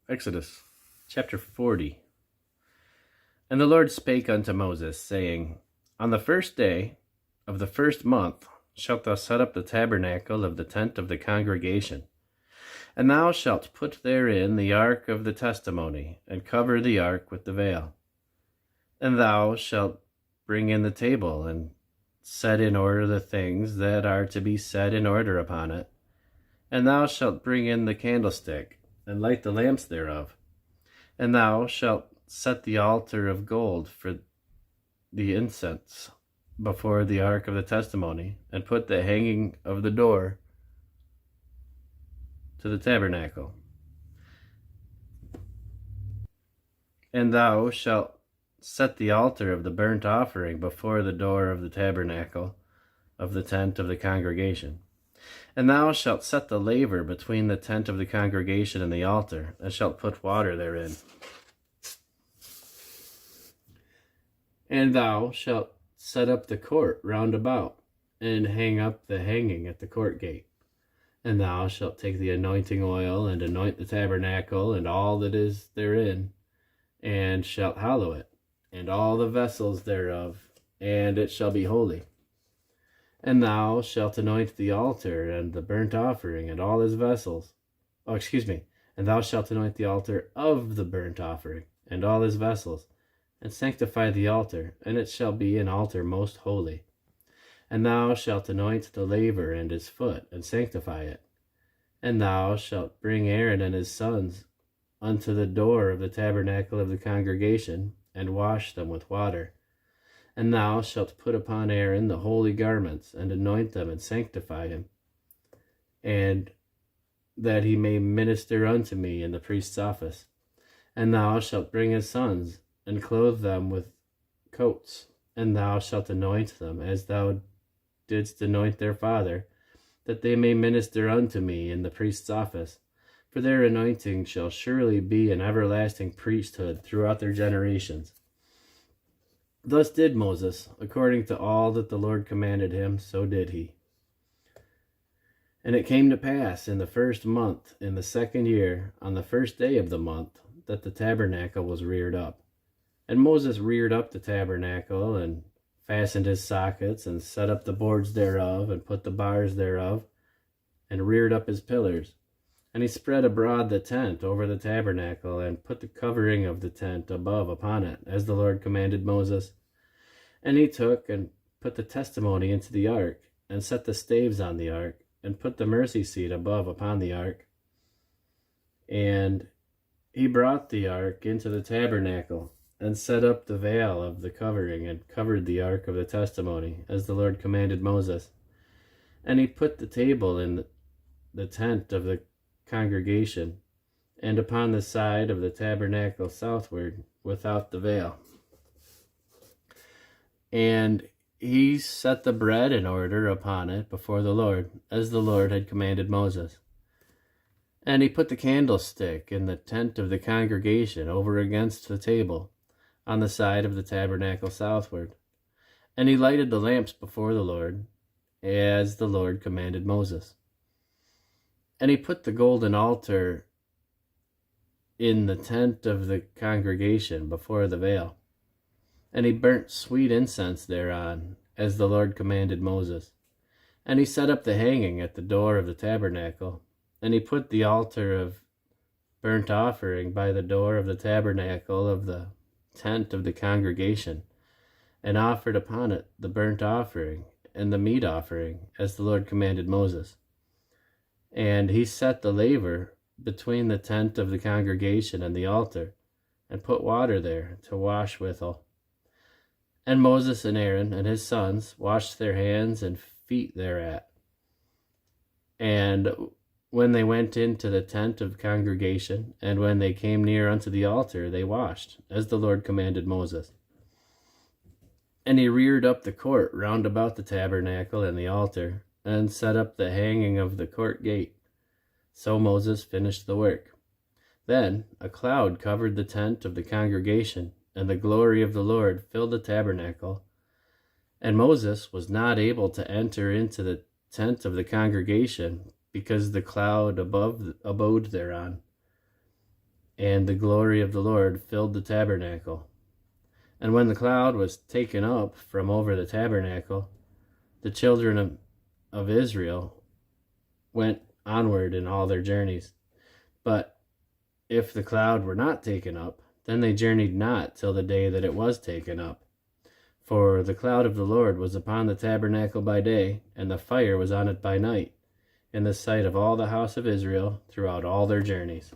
Exodus chapter 40. And the Lord spake unto Moses, saying, On the first day of the first month shalt thou set up the tabernacle of the tent of the congregation. And thou shalt put therein the ark of the testimony, and cover the ark with the veil. And thou shalt bring in the table, and set in order the things that are to be set in order upon it. And thou shalt bring in the candlestick, and light the lamps thereof. And thou shalt set the altar of gold for the incense before the ark of the testimony, and put the hanging of the door to the tabernacle. And thou shalt set the altar of the burnt offering before the door of the tabernacle of the tent of the congregation. And thou shalt set the laver between the tent of the congregation and the altar, and shalt put water therein. And thou shalt set up the court round about, and hang up the hanging at the court gate. And thou shalt take the anointing oil, and anoint the tabernacle, and all that is therein, and shalt hallow it, and all the vessels thereof, and it shall be holy. And thou shalt anoint the altar and the burnt offering and all his vessels. And thou shalt anoint the altar of the burnt offering and all his vessels, and sanctify the altar, and it shall be an altar most holy. And thou shalt anoint the laver and his foot, and sanctify it. And thou shalt bring Aaron and his sons unto the door of the tabernacle of the congregation, and wash them with water. And thou shalt put upon Aaron the holy garments, and anoint them, and sanctify him, and that he may minister unto me in the priest's office. And thou shalt bring his sons, and clothe them with coats, and thou shalt anoint them, as thou didst anoint their father, that they may minister unto me in the priest's office. For their anointing shall surely be an everlasting priesthood throughout their generations. Thus did Moses, according to all that the Lord commanded him, so did he. And it came to pass in the first month, in the second year, on the first day of the month, that the tabernacle was reared up. And Moses reared up the tabernacle, and fastened his sockets, and set up the boards thereof, and put the bars thereof, and reared up his pillars. And he spread abroad the tent over the tabernacle, and put the covering of the tent above upon it, as the Lord commanded Moses. And he took and put the testimony into the ark, and set the staves on the ark, and put the mercy seat above upon the ark. And he brought the ark into the tabernacle, and set up the veil of the covering, and covered the ark of the testimony, as the Lord commanded Moses. And he put the table in the tent of the congregation, and upon the side of the tabernacle southward, without the veil. And he set the bread in order upon it before the Lord, as the Lord had commanded Moses. And he put the candlestick in the tent of the congregation over against the table, on the side of the tabernacle southward. And he lighted the lamps before the Lord, as the Lord commanded Moses. And he put the golden altar in the tent of the congregation before the veil. And he burnt sweet incense thereon, as the Lord commanded Moses. And he set up the hanging at the door of the tabernacle. And he put the altar of burnt offering by the door of the tabernacle of the tent of the congregation, and offered upon it the burnt offering and the meat offering, as the Lord commanded Moses. And he set the laver between the tent of the congregation and the altar, and put water there to wash withal. And Moses and Aaron and his sons washed their hands and feet thereat. And when they went into the tent of congregation, and when they came near unto the altar, they washed, as the Lord commanded Moses. And he reared up the court round about the tabernacle and the altar, and set up the hanging of the court gate. So Moses finished the work. Then a cloud covered the tent of the congregation, and the glory of the Lord filled the tabernacle. And Moses was not able to enter into the tent of the congregation, because the cloud abode thereon. and the glory of the Lord filled the tabernacle. And when the cloud was taken up from over the tabernacle, the children of Israel went onward in all their journeys. But if the cloud were not taken up, then they journeyed not till the day that it was taken up. For the cloud of the Lord was upon the tabernacle by day, and the fire was on it by night, in the sight of all the house of Israel throughout all their journeys.